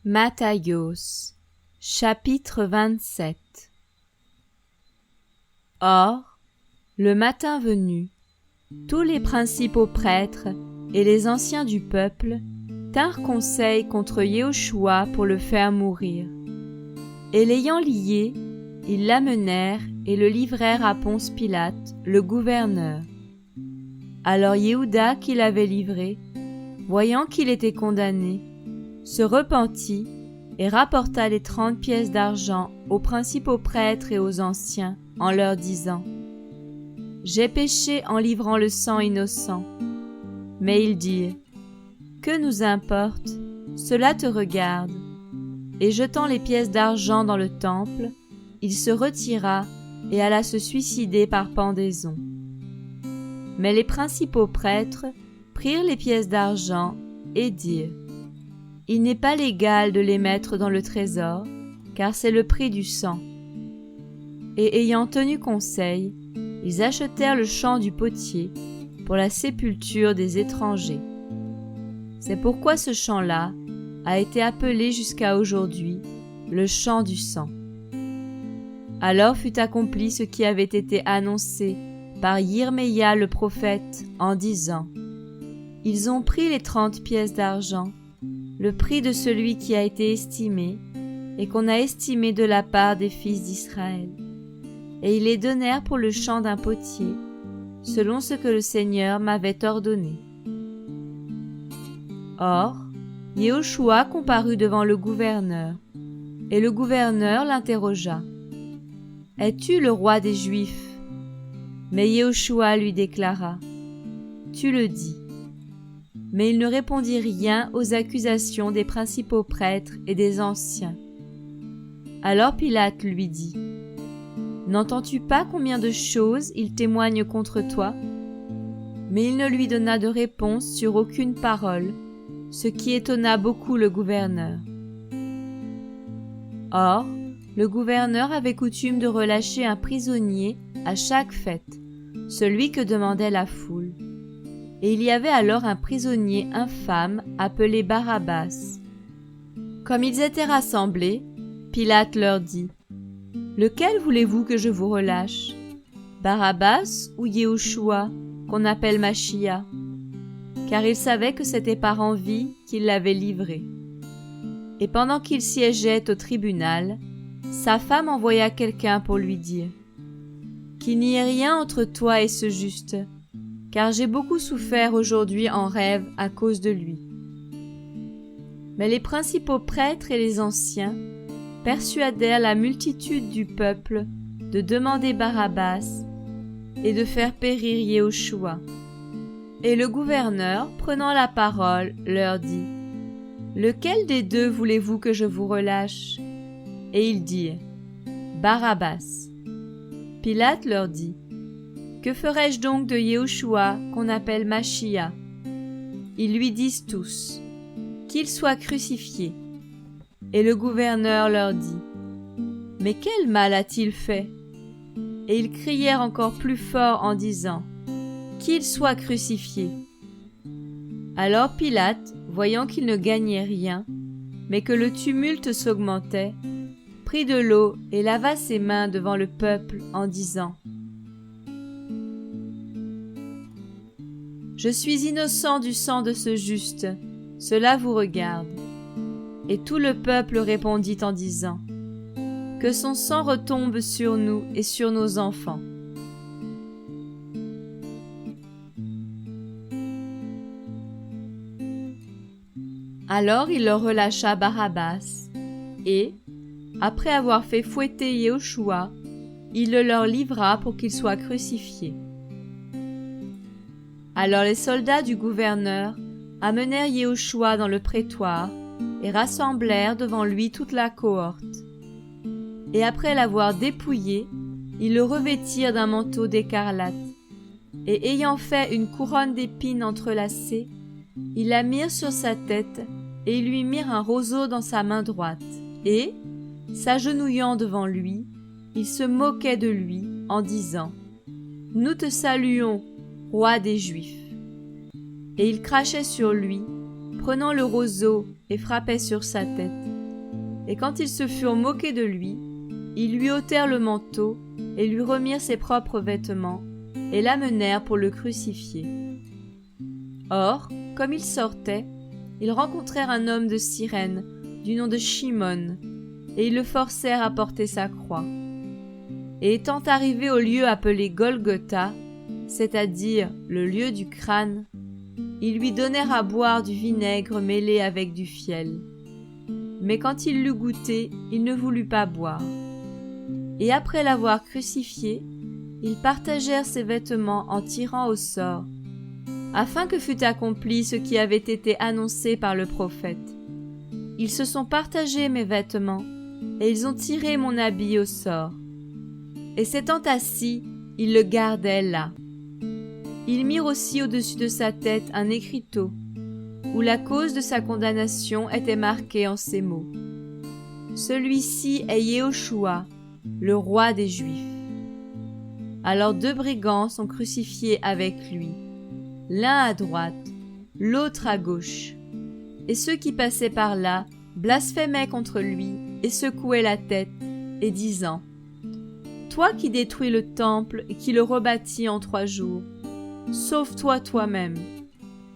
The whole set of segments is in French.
Matthios, chapitre 27. Or, le matin venu, tous les principaux prêtres et les anciens du peuple tinrent conseil contre Yehoshua pour le faire mourir. Et l'ayant lié, ils l'amenèrent et le livrèrent à Ponce Pilate, le gouverneur. Alors Yehuda, qui l'avait livré, voyant qu'il était condamné, se repentit et rapporta les 30 pièces d'argent aux principaux prêtres et aux anciens, en leur disant : « J'ai péché en livrant le sang innocent. » Mais ils dirent : « Que nous importe, cela te regarde. » Et jetant les pièces d'argent dans le temple, il se retira et alla se suicider par pendaison. Mais les principaux prêtres prirent les pièces d'argent et dirent : « Il n'est pas légal de les mettre dans le trésor, car c'est le prix du sang. » Et ayant tenu conseil, ils achetèrent le champ du potier pour la sépulture des étrangers. C'est pourquoi ce champ-là a été appelé jusqu'à aujourd'hui le champ du sang. Alors fut accompli ce qui avait été annoncé par Yirmeya le prophète en disant : « Ils ont pris les 30 pièces d'argent, le prix de celui qui a été estimé et qu'on a estimé de la part des fils d'Israël, et ils les donnèrent pour le champ d'un potier, selon ce que le Seigneur m'avait ordonné. » Or, Yehoshua comparut devant le gouverneur, et le gouverneur l'interrogea : « Es-tu le roi des Juifs ? » Mais Yehoshua lui déclara : « Tu le dis. » Mais il ne répondit rien aux accusations des principaux prêtres et des anciens. Alors Pilate lui dit : « N'entends-tu pas combien de choses il témoigne contre toi ? » Mais il ne lui donna de réponse sur aucune parole, ce qui étonna beaucoup le gouverneur. Or, le gouverneur avait coutume de relâcher un prisonnier à chaque fête, celui que demandait la foule. Et il y avait alors un prisonnier infâme appelé Barabbas. Comme ils étaient rassemblés, Pilate leur dit : « Lequel voulez-vous que je vous relâche ? Barabbas ou Yehoshua, qu'on appelle Machia ? » Car il savait que c'était par envie qu'il l'avait livré. Et pendant qu'il siégeait au tribunal, sa femme envoya quelqu'un pour lui dire : « Qu'il n'y ait rien entre toi et ce juste, car j'ai beaucoup souffert aujourd'hui en rêve à cause de lui. » Mais les principaux prêtres et les anciens persuadèrent la multitude du peuple de demander Barabbas et de faire périr Yehoshua. Et le gouverneur, prenant la parole, leur dit : « Lequel des deux voulez-vous que je vous relâche ? » Et ils dirent : « Barabbas. » Pilate leur dit : « Que ferai-je donc de Yehoshua qu'on appelle Machia ? » Ils lui disent tous : « Qu'il soit crucifié. » Et le gouverneur leur dit : « Mais quel mal a-t-il fait ? » Et ils crièrent encore plus fort en disant : « Qu'il soit crucifié. » Alors Pilate, voyant qu'il ne gagnait rien, mais que le tumulte s'augmentait, prit de l'eau et lava ses mains devant le peuple en disant : « Je suis innocent du sang de ce juste, cela vous regarde. » Et tout le peuple répondit en disant : « Que son sang retombe sur nous et sur nos enfants. » Alors il leur relâcha Barabbas, et, après avoir fait fouetter Yehoshua, il le leur livra pour qu'il soit crucifié. Alors les soldats du gouverneur amenèrent Yehoshua dans le prétoire et rassemblèrent devant lui toute la cohorte. Et après l'avoir dépouillé, ils le revêtirent d'un manteau d'écarlate, et ayant fait une couronne d'épines entrelacées, ils la mirent sur sa tête, et ils lui mirent un roseau dans sa main droite. Et, s'agenouillant devant lui, ils se moquaient de lui, en disant : « Nous te saluons, roi des Juifs. » Et ils crachaient sur lui, prenant le roseau et frappaient sur sa tête. Et quand ils se furent moqués de lui, ils lui ôtèrent le manteau et lui remirent ses propres vêtements et l'amenèrent pour le crucifier. Or, comme ils sortaient, ils rencontrèrent un homme de Cyrène du nom de Shimon, et ils le forcèrent à porter sa croix. Et étant arrivés au lieu appelé Golgotha, c'est-à-dire le lieu du crâne, ils lui donnèrent à boire du vinaigre mêlé avec du fiel. Mais quand il l'eut goûté, il ne voulut pas boire. Et après l'avoir crucifié, ils partagèrent ses vêtements en tirant au sort, afin que fût accompli ce qui avait été annoncé par le prophète. Ils se sont partagés mes vêtements, et ils ont tiré mon habit au sort. Et s'étant assis, ils le gardaient là. Ils mirent aussi au-dessus de sa tête un écriteau, où la cause de sa condamnation était marquée en ces mots. Celui-ci est Yehoshua, le roi des Juifs. Alors 2 brigands sont crucifiés avec lui, l'un à droite, l'autre à gauche. Et ceux qui passaient par là blasphémaient contre lui et secouaient la tête, et disant : Toi qui détruis le temple et qui le rebâtis en 3 jours, sauve-toi toi-même.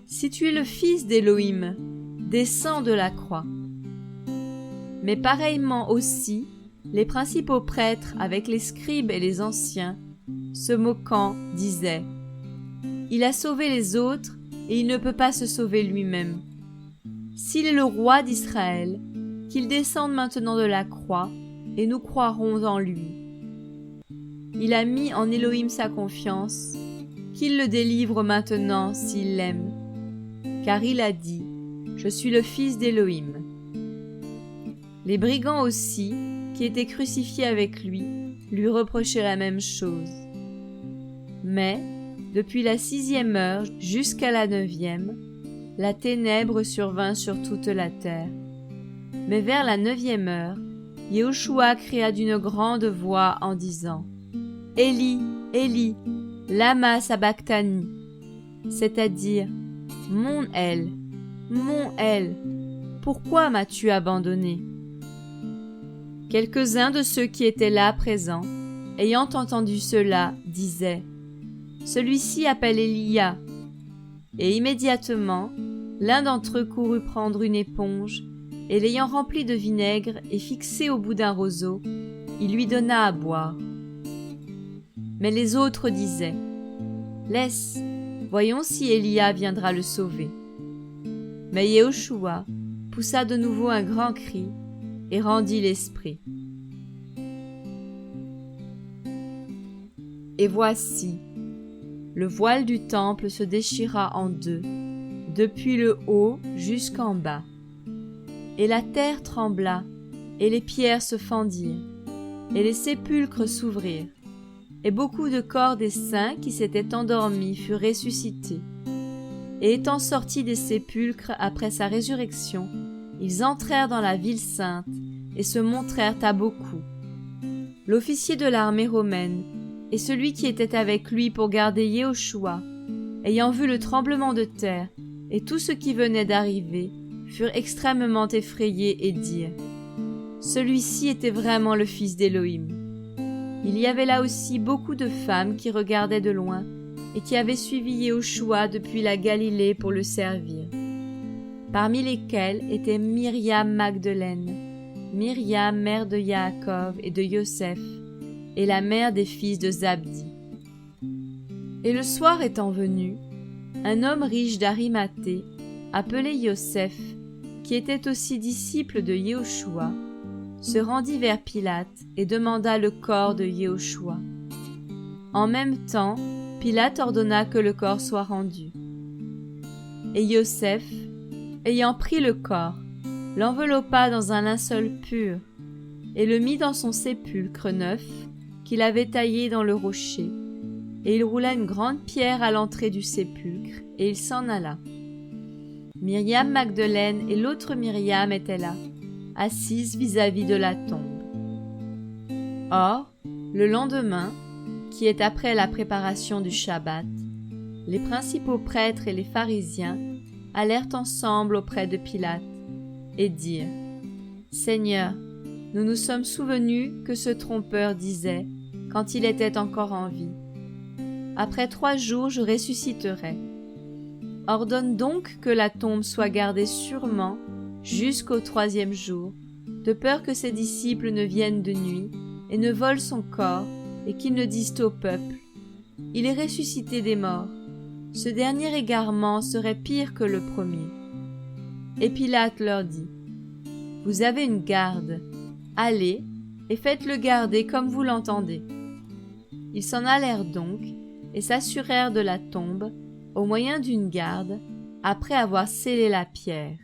Si tu es le fils d'Élohim, descends de la croix. Mais pareillement aussi, les principaux prêtres avec les scribes et les anciens, se moquant, disaient : Il a sauvé les autres et il ne peut pas se sauver lui-même. S'il est le roi d'Israël, qu'il descende maintenant de la croix et nous croirons en lui. Il a mis en Élohim sa confiance, qu'il le délivre maintenant s'il l'aime. Car il a dit : Je suis le fils d'Élohim. Les brigands aussi, qui étaient crucifiés avec lui reprochaient la même chose. Mais, depuis la 6e heure jusqu'à la 9e, la ténèbre survint sur toute la terre. Mais vers la 9e heure, Yehoshua cria d'une grande voix en disant : Élie, Élie, lama sabachthani, c'est-à-dire : Mon El, pourquoi m'as-tu abandonné ? Quelques-uns de ceux qui étaient là présents, ayant entendu cela, disaient : Celui-ci appelle Élia. Et immédiatement, l'un d'entre eux courut prendre une éponge, et l'ayant remplie de vinaigre et fixée au bout d'un roseau, il lui donna à boire. Mais les autres disaient : Laisse, voyons si Élia viendra le sauver. Mais Yehoshua poussa de nouveau un grand cri et rendit l'esprit. Et voici, le voile du temple se déchira en 2, depuis le haut jusqu'en bas. Et la terre trembla, et les pierres se fendirent, et les sépulcres s'ouvrirent, et beaucoup de corps des saints qui s'étaient endormis furent ressuscités. Et étant sortis des sépulcres après sa résurrection, ils entrèrent dans la ville sainte et se montrèrent à beaucoup. L'officier de l'armée romaine et celui qui était avec lui pour garder Yehoshua, ayant vu le tremblement de terre et tout ce qui venait d'arriver, furent extrêmement effrayés et dirent : Celui-ci était vraiment le fils d'Élohim. Il y avait là aussi beaucoup de femmes qui regardaient de loin et qui avaient suivi Yehoshua depuis la Galilée pour le servir. Parmi lesquelles était Myriam Magdeleine, Myriam mère de Yaakov et de Yoseph, et la mère des fils de Zabdi. Et le soir étant venu, un homme riche d'Arimathée, appelé Yoseph, qui était aussi disciple de Yehoshua, se rendit vers Pilate et demanda le corps de Yehoshua. En même temps, Pilate ordonna que le corps soit rendu. Et Yoseph, ayant pris le corps, l'enveloppa dans un linceul pur et le mit dans son sépulcre neuf qu'il avait taillé dans le rocher. Et il roula une grande pierre à l'entrée du sépulcre et il s'en alla. Myriam Magdeleine et l'autre Myriam étaient là, assises vis-à-vis de la tombe. Or, le lendemain, qui est après la préparation du Shabbat, les principaux prêtres et les pharisiens allèrent ensemble auprès de Pilate et dirent : « Seigneur, nous nous sommes souvenus que ce trompeur disait, quand il était encore en vie, « Après 3 jours je ressusciterai. » Ordonne donc que la tombe soit gardée sûrement jusqu'au 3e jour, de peur que ses disciples ne viennent de nuit et ne volent son corps et qu'ils ne disent au peuple « Il est ressuscité des morts ». Ce dernier égarement serait pire que le premier. Et Pilate leur dit « Vous avez une garde, allez et faites-le garder comme vous l'entendez. » Ils s'en allèrent donc et s'assurèrent de la tombe au moyen d'une garde, après avoir scellé la pierre.